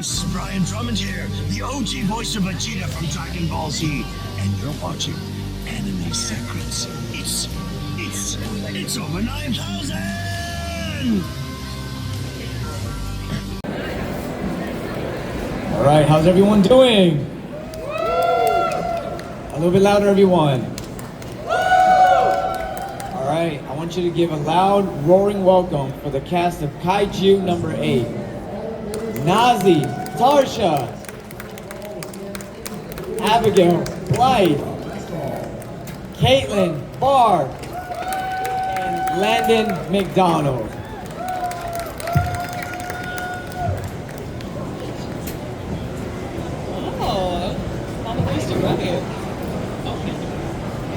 This is Brian Drummond here, the OG voice of Vegeta from Dragon Ball Z, and you're watching Anime Secrets. It's over 9,000! All right, how's everyone doing? A little bit louder, everyone. All right, I want you to give a loud, roaring welcome for the cast of Kaiju No. 8. Nazeeh Tarsha, Abigail Blythe, Katelyn Barr Landon McDonald.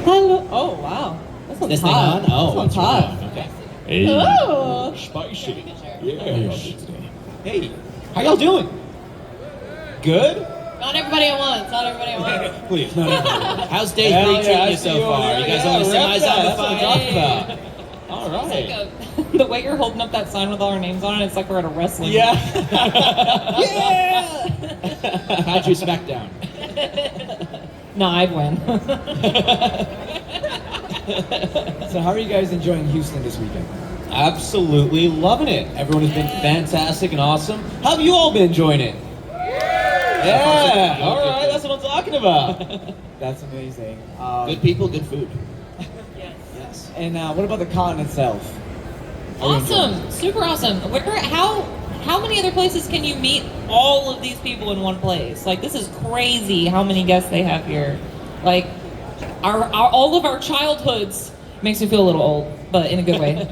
Hello. Oh wow. That's This hot. thing on? Oh, That's it's hot. on. Okay. Hey, Oh. spicy. Yes. Hey, how y'all doing? Good? Not everybody at once. Not everybody at once. Please, not everyone. How's day Hell 3 yeah, treating I you see so you over far? there. You guys Yeah, only rep eyes that. on the That's what I'm talking about. All It's right. like the way you're holding up that sign with all our names on it, it's like we're at a wrestling. Yeah. Yeah. Kaiju Smackdown. No, I'd win. So how are you guys enjoying Houston this weekend? Absolutely loving it. Everyone has been fantastic and awesome. How have you all been enjoying it? Yeah. All right, that's what I'm talking about. That's amazing. Good people, good food. Yes. And what about the con itself? How are you enjoying Awesome. Super awesome. How many other places can you meet all of these people in one place? Like, this is crazy how many guests they have here. Like, all of our childhoods makes me feel a little old, but in a good way.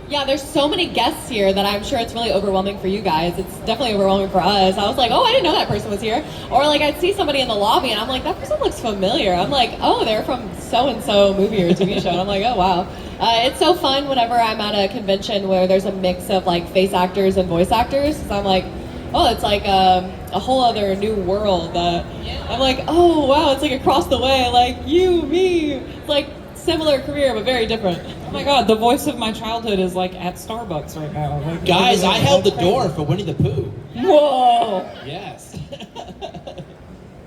Yeah, there's so many guests here that I'm sure it's really overwhelming for you guys. It's definitely overwhelming for us. I was like, oh, I didn't know that person was here. Or like I'd see somebody in the lobby and I'm like, that person looks familiar. I'm like, oh, they're from so-and-so movie or TV show. And I'm like, oh, wow. It's so fun whenever I'm at a convention where there's a mix of like face actors and voice actors. So I'm like, oh, it's like a whole other new world. I'm like, oh, wow, it's like across the way, like you, me. It's like similar career, but very different. Oh my god, the voice of my childhood is like at Starbucks right now. Like, Guys, I held the door for Winnie the Pooh. Whoa! Yes.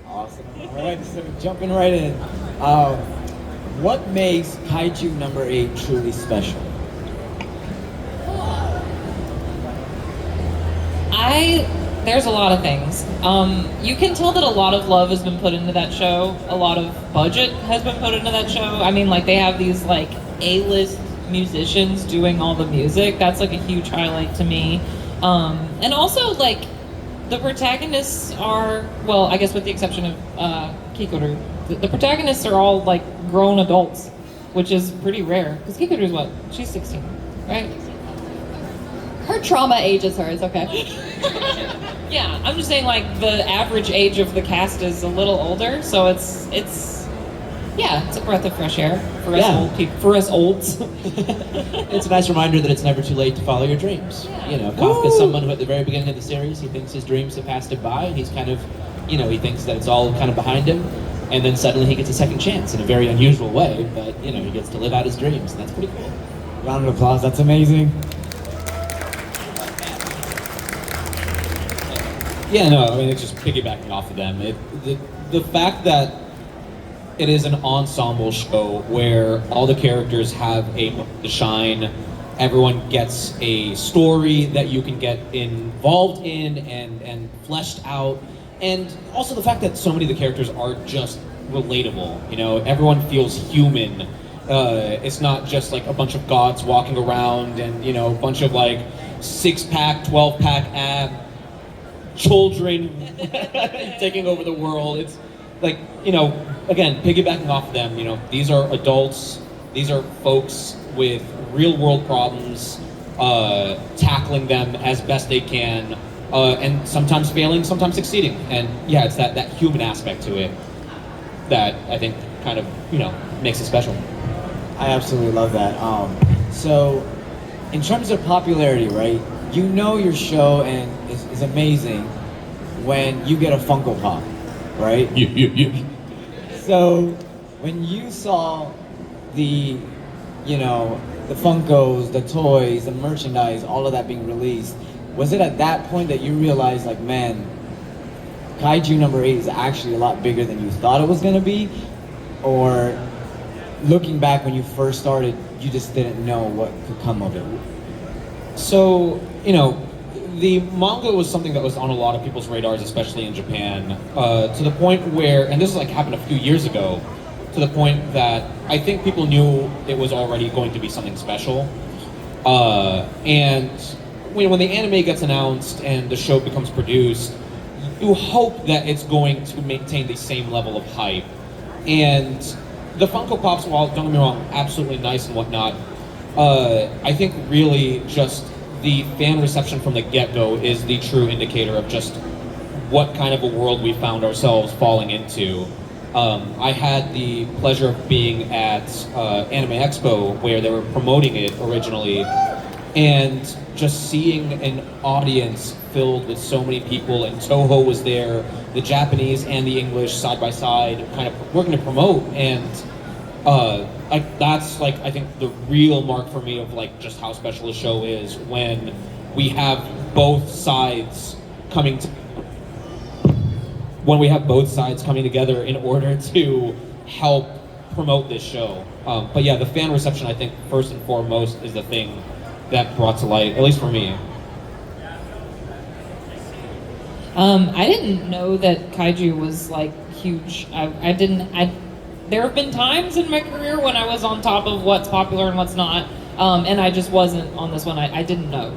Awesome. All right, so jumping right in. What makes Kaiju No. 8 truly special? There's a lot of things. You can tell that a lot of love has been put into that show. A lot of budget has been put into that show. I mean, like, they have these, like, A-list musicians doing all the music. That's, like, a huge highlight to me. And also, like, the protagonists are, well, I guess with the exception of Kikoru, the protagonists are all, like, grown adults, which is pretty rare. Because Kikoru's what? She's 16, right? Her trauma ages her, it's okay. Yeah, I'm just saying, like, the average age of the cast is a little older, so it's a breath of fresh air for us Yeah. old people, for us olds. It's a nice reminder that it's never too late to follow your dreams. You know, Kafka's someone who at the very beginning of the series, he thinks his dreams have passed him by, and he's kind of, you know, he thinks that it's all kind of behind him, and then suddenly he gets a second chance in a very unusual way, but, you know, he gets to live out his dreams, and that's pretty cool. Round of applause, that's amazing. Yeah, no, I mean, it's just piggybacking off of them. The fact that it is an ensemble show where all the characters have a moment to shine, everyone gets a story that you can get involved in and fleshed out, and also the fact that so many of the characters are just relatable. You know, everyone feels human. It's not just like a bunch of gods walking around and, you know, a bunch of like 6-pack, 12-pack ab children taking over the world. It's like, you know, again, piggybacking off of them, you know, these are adults, these are folks with real world problems, tackling them as best they can, and sometimes failing, sometimes succeeding. And yeah, it's that human aspect to it that I think kind of, you know, makes it special. I absolutely love that. So, in terms of popularity, right? You know your show and is amazing when you get a Funko Pop, right? Yeah. So, when you saw the, you know, the Funkos, the toys, the merchandise, all of that being released, Was it at that point that you realized, like, man, Kaiju number 8 is actually a lot bigger than you thought it was gonna be? Or looking back when you first started, you just didn't know what could come of it? So, the manga was something that was on a lot of people's radars, especially in Japan, to the point where, and this is like happened a few years ago, to the point that I think people knew it was already going to be something special. And when the anime gets announced and the show becomes produced, you hope that it's going to maintain the same level of hype. And the Funko Pops, while don't get me wrong, absolutely nice and whatnot, I think really just the fan reception from the get-go is the true indicator of just what kind of a world we found ourselves falling into. I had the pleasure of being at Anime Expo where they were promoting it originally, and just seeing an audience filled with so many people, and Toho was there, the Japanese and the English side by side, kind of working to promote, and that's like I think the real mark for me of like just how special a show is when we have both sides coming together in order to help promote this show. But yeah, the fan reception I think first and foremost is the thing that brought to light, at least for me. I didn't know that Kaiju was like huge. There have been times in my career when I was on top of what's popular and what's not, and I just wasn't on this one. I didn't know.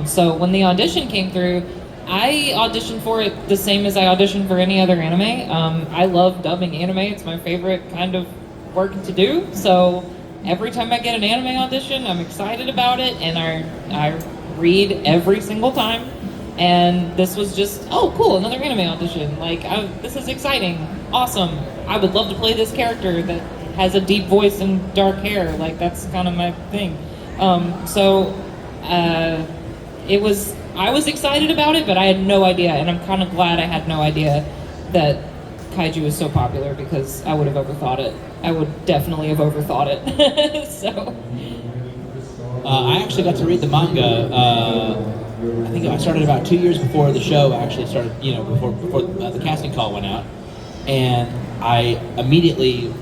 So when the audition came through, I auditioned for it the same as I auditioned for any other anime. I love dubbing anime. It's my favorite kind of work to do. So every time I get an anime audition, I'm excited about it, and I read every single time. And this was just, oh cool, another anime audition. Like, this is exciting, awesome. I would love to play this character that has a deep voice and dark hair. Like, that's kind of my thing. I was excited about it, but I had no idea, and I'm kind of glad I had no idea that Kaiju was so popular, because I would have overthought it. I would definitely have overthought it. So. I actually got to read the manga. I think I started about 2 years before the show actually started. Before the casting call went out, and I immediately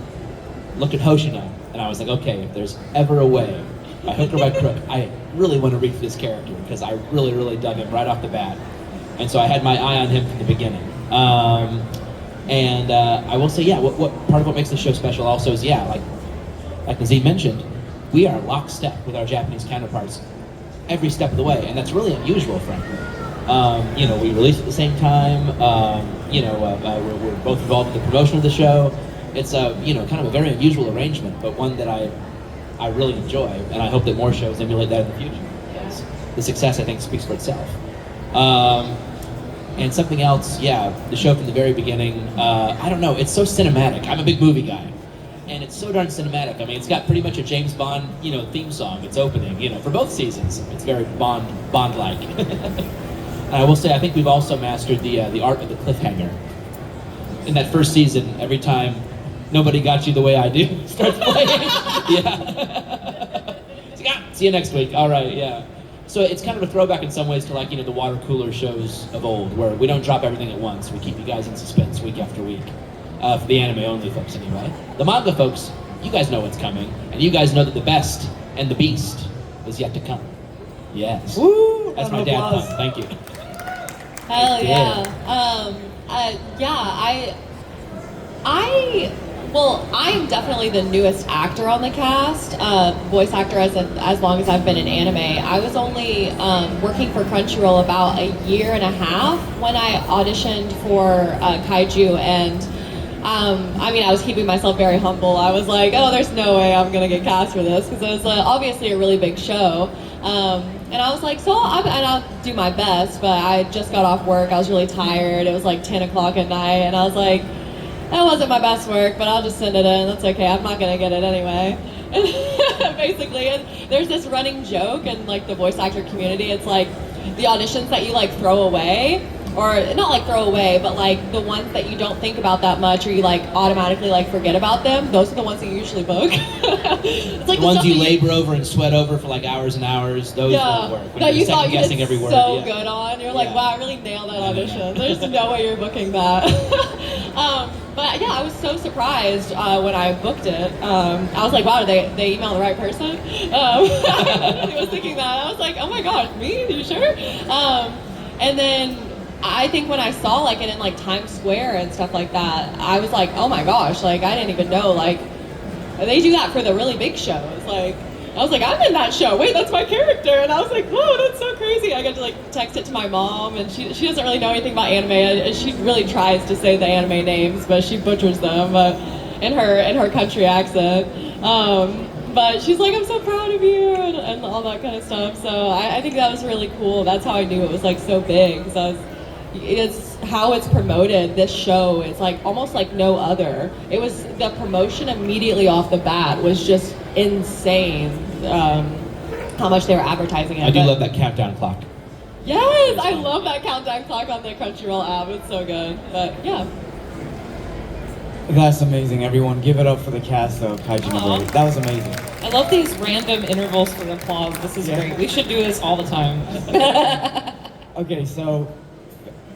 looked at Hoshina, and I was like, okay, if there's ever a way, by hook or by crook, I really want to read for this character, because I really, really dug him right off the bat. And so I had my eye on him from the beginning. And I will say, what part of what makes the show special also is, like Nazeeh mentioned, we are lockstep with our Japanese counterparts every step of the way, and that's really unusual, frankly. We release at the same time. We're both involved in the promotion of the show. It's kind of a very unusual arrangement, but one that I really enjoy, and I hope that more shows emulate that in the future. Yes. The success, I think, speaks for itself. And something else, the show from the very beginning, I don't know, it's so cinematic. I'm a big movie guy, and it's so darn cinematic. I mean, it's got pretty much a James Bond, theme song. It's opening, for both seasons. It's very Bond-like. And I will say, I think we've also mastered the art of the cliffhanger. In that first season, every time Nobody Got You the Way I Do starts playing. See you next week. All right, yeah. So it's kind of a throwback in some ways to the water cooler shows of old, where we don't drop everything at once. We keep you guys in suspense week after week. For the anime only folks anyway. The manga folks, you guys know what's coming, and you guys know that the best and the beast is yet to come. Yes. Woo! That's my dad pun. Thank you. Hell yeah. I'm definitely the newest actor on the cast, voice actor as long as I've been in anime. I was only working for Crunchyroll about a year and a half when I auditioned for Kaiju, and I was keeping myself very humble. I was like, oh, there's no way I'm gonna get cast for this, because it was obviously a really big show. And I was like, I'll do my best, but I just got off work. I was really tired. It was like 10 o'clock at night, and I was like, that wasn't my best work, but I'll just send it in. That's okay. I'm not gonna get it anyway. Basically, and there's this running joke in the voice actor community. It's like the auditions that you throw away. or not like throw away, but like the ones that you don't think about that much, or you like automatically like forget about them. Those are the ones that you usually book. It's like The ones stuff you that labor over and sweat over for like hours and hours, those won't work. When that you're you thought you second-guessing did every word, so yeah. good on. You're like, Yeah. wow, I really nailed that audition. There's no way you're booking that. But yeah, I was so surprised when I booked it. I was like, wow, did they email the right person? I really was thinking that. I was like, oh my gosh, me? Are you sure? And then I think when I saw like it in like Times Square and stuff like that, I was like, oh my gosh, like I didn't even know like they do that for the really big shows. Like I was like, I'm in that show. Wait, that's my character. And I was like, whoa, that's so crazy. I got to like text it to my mom, and she doesn't really know anything about anime. And she really tries to say the anime names, but she butchers them in her country accent. But she's like, I'm so proud of you, and all that kind of stuff. So I think that was really cool. That's how I knew it was like so big. Because it's how it's promoted. This show is like almost like no other. It was the promotion immediately off the bat was just insane. How much they were advertising it. I do love that countdown clock. Yes, I love that countdown clock on the Crunchyroll app. It's so good. But yeah. That's amazing. Everyone, give it up for the cast of Kaiju No. That was amazing. I love these random intervals for applause. This is great. We should do this all the time. Okay, so,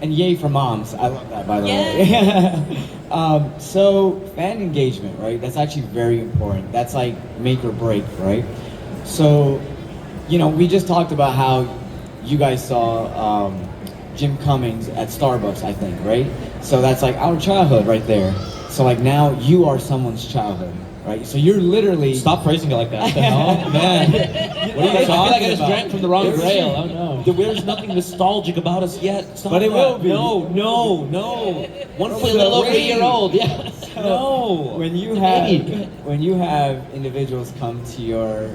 and yay for moms. I love that, by the way. So, fan engagement, right? That's actually very important. That's like make or break, right? So, you know, we just talked about how you guys saw Jim Cummings at Starbucks, I think, right? So that's like our childhood right there. So like now you are someone's childhood, right? So you're literally... Stop phrasing it like that. Oh, man. What are you talking about? I feel like I just drank from the wrong rail. Oh, no. There's nothing nostalgic about us yet. Stop But it will be. No. One foot a little over a year old. Yeah. No. When you have individuals come to your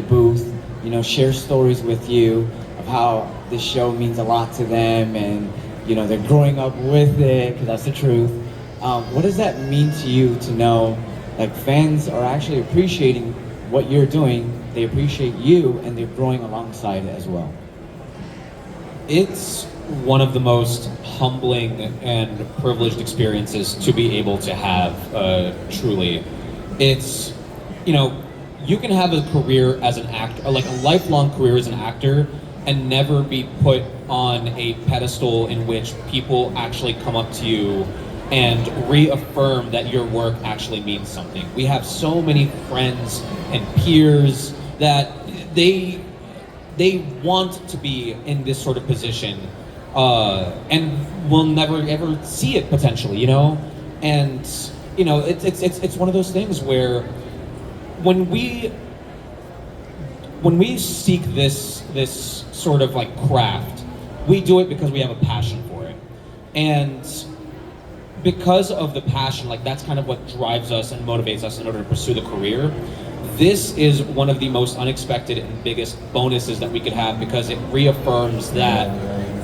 booth, you know, share stories with you of how this show means a lot to them, and you know they're growing up with it, because that's the truth. What does that mean to you to know like fans are actually appreciating what you're doing, they appreciate you, and they're growing alongside it as well? It's one of the most humbling and privileged experiences to be able to have, truly. It's, you know, you can have a career as an actor, like a lifelong career as an actor, and never be put on a pedestal in which people actually come up to you and reaffirm that your work actually means something. We have so many friends and peers that they want to be in this sort of position, and will never ever see it potentially, you know? And you know, it's one of those things where when we seek this sort of like craft, we do it because we have a passion for it. And because of the passion, like that's kind of what drives us and motivates us in order to pursue the career. This is one of the most unexpected and biggest bonuses that we could have, because it reaffirms that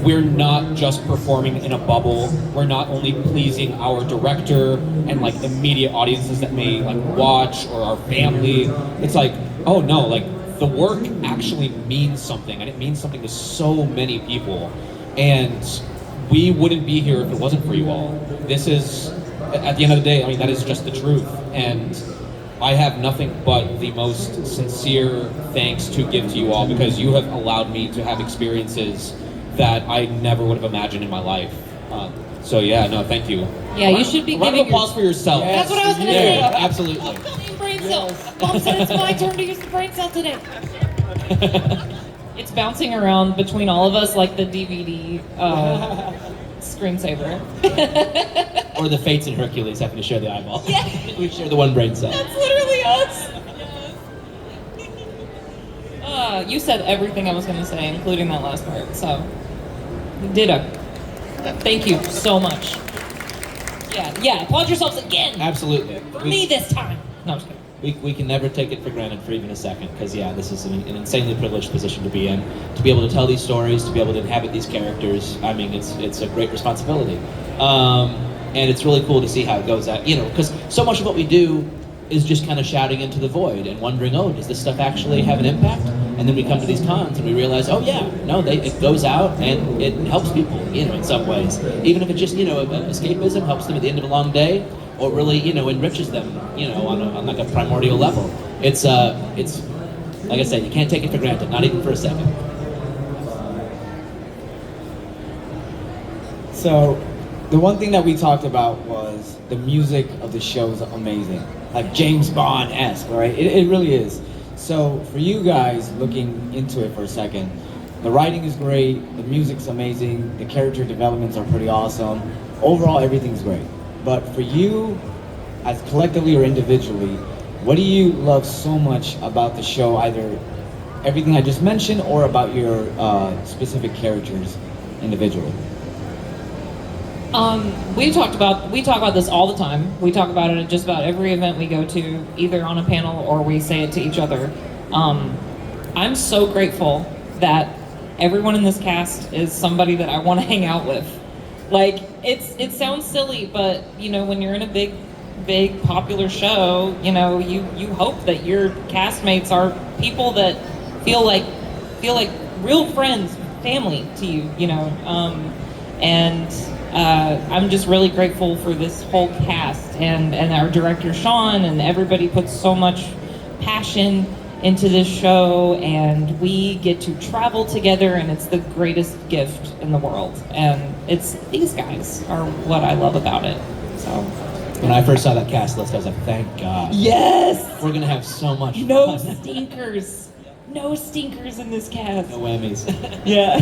we're not just performing in a bubble. We're not only pleasing our director and like immediate audiences that may like watch, or our family. It's like, oh no, like the work actually means something, and it means something to so many people. And we wouldn't be here if it wasn't for you all. This is, at the end of the day, I mean, that is just the truth. And I have nothing but the most sincere thanks to give to you all, because you have allowed me to have experiences that I never would have imagined in my life. So yeah, no, thank you. Yeah, you should be round giving of applause for yourself. That's what I was gonna say. Yeah, absolutely. Brain cell. Mom said it's my turn to use the brain cell today. It's bouncing around between all of us like the DVD screensaver. Or the Fates and Hercules having to share the eyeball. Yeah. We share the one brain cell. That's literally us. You said everything I was going to say, including that last part. So, ditto. Thank you so much. Yeah. Applaud yourselves again. Absolutely. For me this time. No, I'm just kidding. We can never take it for granted for even a second, because yeah, this is an insanely privileged position to be in. To be able to tell these stories, to be able to inhabit these characters, I mean, it's a great responsibility. And it's really cool to see how it goes out, you know, because so much of what we do is just kind of shouting into the void and wondering, oh, does this stuff actually have an impact? And then we come to these cons and we realize, oh yeah, no, it goes out and it helps people, in some ways. Even if it just, escapism helps them at the end of a long day, or really, enriches them, on like a primordial level. It's like I said, you can't take it for granted, not even for a second. So, the one thing that we talked about was the music of the show is amazing. Like James Bond-esque, right? It really is. So, for you guys looking into it for a second, the writing is great, the music's amazing, the character developments are pretty awesome. Overall, everything's great. But for you, as collectively or individually, what do you love so much about the show, either everything I just mentioned or about your specific characters individually? We talk about this all the time. We talk about it at just about every event we go to, either on a panel or we say it to each other. I'm so grateful that everyone in this cast is somebody that I want to hang out with. Like, it sounds silly, but when you're in a big popular show, you hope that your castmates are people that feel like real friends, family to you, and I'm just really grateful for this whole cast and our director Sean, and everybody puts so much passion into this show, and we get to travel together, and it's the greatest gift in the world. And these guys are what I love about it. So when I first saw that cast list, I was like, thank God. Yes! We're gonna have so much No fun. stinkers. No stinkers in this cast. No whammies. Yeah.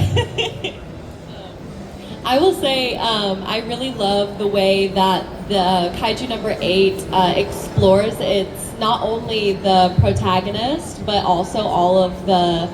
I will say I really love the way that the Kaiju number 8 explores its not only the protagonist, but also all of the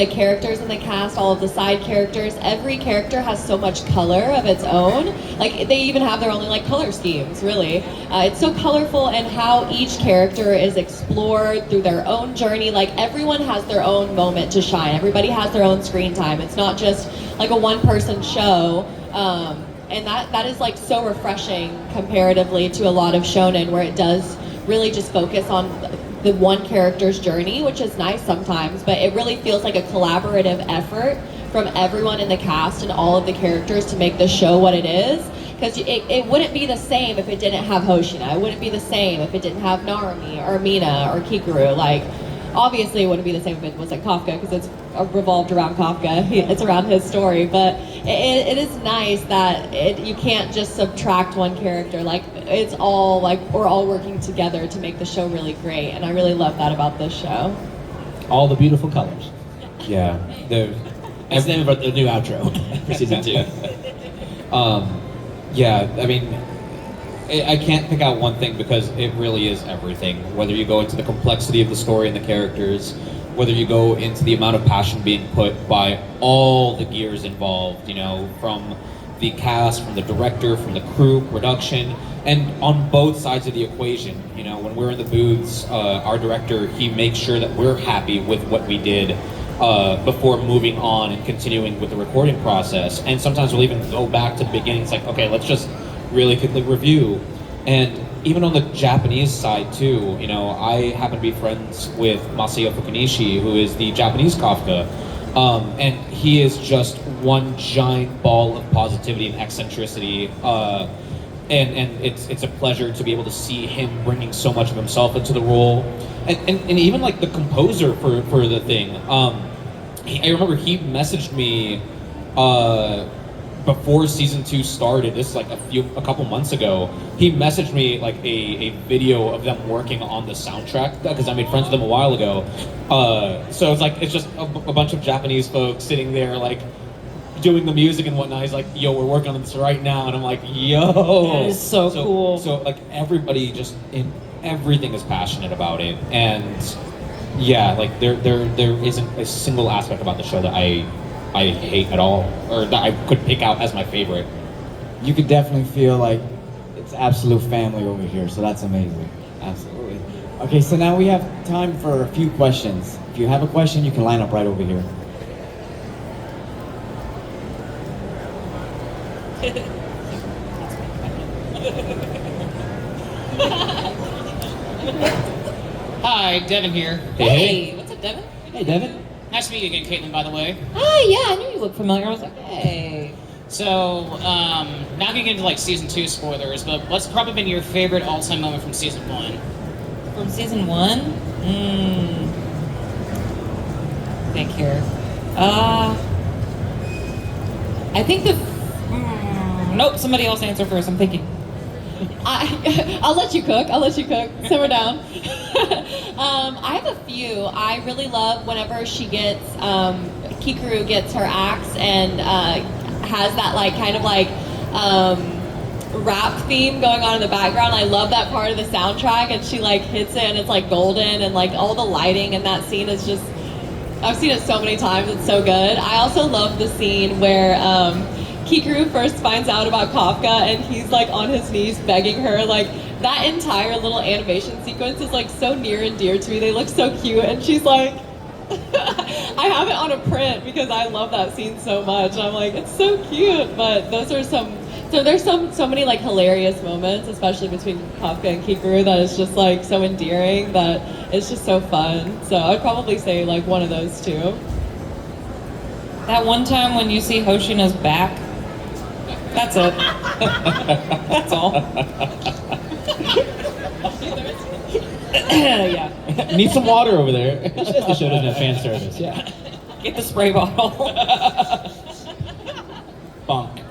characters in the cast, all of the side characters. Every character has so much color of its own. Like, they even have their own color schemes, really. It's so colorful, and how each character is explored through their own journey. Like, everyone has their own moment to shine. Everybody has their own screen time. It's not just like a one-person show. And that is so refreshing comparatively to a lot of shonen, where it does really just focus on the one character's journey, which is nice sometimes, but it really feels like a collaborative effort from everyone in the cast and all of the characters to make the show what it is. Because it wouldn't be the same if it didn't have Hoshina. It wouldn't be the same if it didn't have Narumi or Mina or Kikoru. Obviously it wouldn't be the same if it wasn't Kafka, because it's revolved around Kafka. It's around his story. But it is nice that you can't just subtract one character. It's all we're all working together to make the show really great, and I really love that about this show. All the beautiful colors. Yeah. That's the name of the new outro for season 2. Yeah, I mean, I can't pick out one thing because it really is everything. Whether you go into the complexity of the story and the characters, whether you go into the amount of passion being put by all the gears involved, from the cast, from the director, from the crew, production, and on both sides of the equation. When we're in the booths, our director, he makes sure that we're happy with what we did before moving on and continuing with the recording process. And sometimes we'll even go back to the beginning. It's like, okay, let's just really quickly review. And even on the Japanese side too, I happen to be friends with Masayo Fukunishi, who is the Japanese Kafka, and he is just one giant ball of positivity and eccentricity, and it's a pleasure to be able to see him bringing so much of himself into the role, and even the composer for the thing. I remember he messaged me before season 2 started. This is a couple months ago. He messaged me a video of them working on the soundtrack, because I made friends with them a while ago. So it's just a bunch of Japanese folks sitting there doing the music and whatnot. He's like, yo, we're working on this right now, and I'm like, yo, that is so cool. So everybody just in everything is passionate about it, and yeah, there isn't a single aspect about the show that I hate at all, or that I could pick out as my favorite. You could definitely feel it's absolute family over here, so that's amazing. Absolutely. Okay, so now we have time for a few questions. If you have a question, you can line up right over here. Hi, Devin here. Hey, what's up, Devin? Hey, Devin. Nice to meet you again, Caitlin, by the way. Hi, yeah, I knew you looked familiar. I was like, hey. So, not getting into like season 2 spoilers, but what's probably been your favorite all-time moment from season 1? From season 1? Think here. I think nope, somebody else answer first. I'm thinking. I'll let you cook. Simmer down. I have a few. I really love whenever she gets, Kikoru gets her axe and has that like kind of like rap theme going on in the background. I love that part of the soundtrack, and she like hits it and it's like golden, and like all the lighting in that scene is just, I've seen it so many times, it's so good. I also love the scene where Kikoru first finds out about Kafka and he's like on his knees begging her. Like that entire little animation sequence is like so near and dear to me. They look so cute, and she's like, I have it on a print because I love that scene so much. I'm like, it's so cute. But those are so there's so many like hilarious moments, especially between Kafka and Kikoru, that is just like so endearing that it's just so fun. So I'd probably say like one of those two. That one time when you see Hoshina's back, that's it. That's all. Yeah. Need some water over there. It's just the show doesn't have fan service. Yeah. Get the spray bottle. Bonk.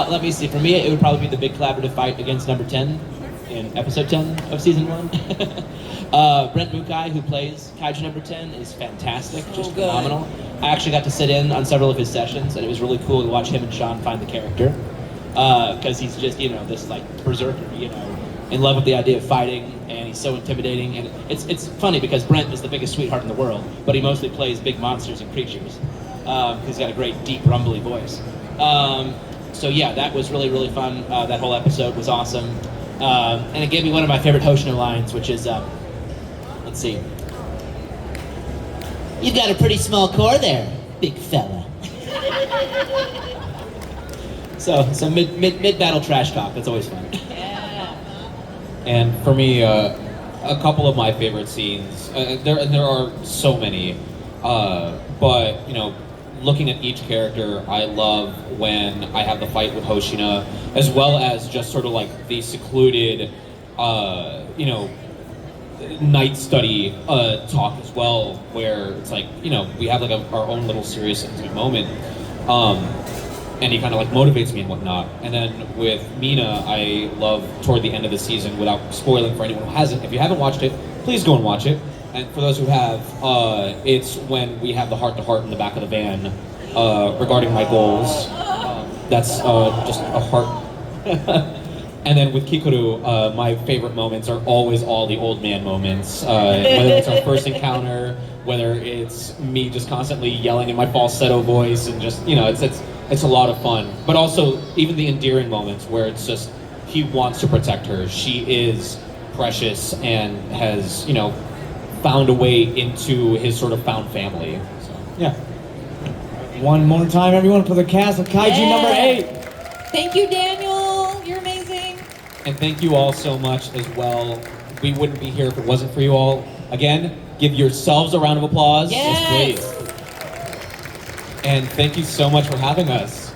Let me see. For me, it would probably be the big collaborative fight against number 10 in episode 10 of season 1. Brent Mukai, who plays Kaiju number 10, is fantastic, just good. phenomenal. I actually got to sit in on several of his sessions, and it was really cool to watch him and Sean find the character. Because he's just, this like berserker, in love with the idea of fighting, and he's so intimidating. And it's funny because Brent is the biggest sweetheart in the world, but he mostly plays big monsters and creatures. He's got a great, deep, rumbly voice. So yeah, that was really, really fun. That whole episode was awesome. And it gave me one of my favorite Hoshina lines, which is, let's see. You've got a pretty small core there, big fella. So mid-battle trash talk, that's always fun. And for me, a couple of my favorite scenes, there are so many, but, looking at each character, I love when I have the fight with Hoshina, as well as just sort of like the secluded, night study talk as well, where it's like, we have like our own little serious intimate moment, and he kind of like motivates me and whatnot. And then with Mina, I love toward the end of the season, without spoiling for anyone who hasn't, if you haven't watched it, please go and watch it. And for those who have, it's when we have the heart-to-heart in the back of the van regarding my goals. That's just a heart. And then with Kikoru, my favorite moments are always all the old man moments. Whether it's our first encounter, whether it's me just constantly yelling in my falsetto voice, and just, it's a lot of fun. But also, even the endearing moments where it's just, he wants to protect her. She is precious and has, found a way into his sort of found family. So, Yeah. One more time, everyone, for the cast of Kaiju number 8. Thank you, Daniel. You're amazing. and thank you all so much as well. We wouldn't be here if it wasn't for you all. Again, give yourselves a round of applause. Yes. Please. And thank you so much for having us.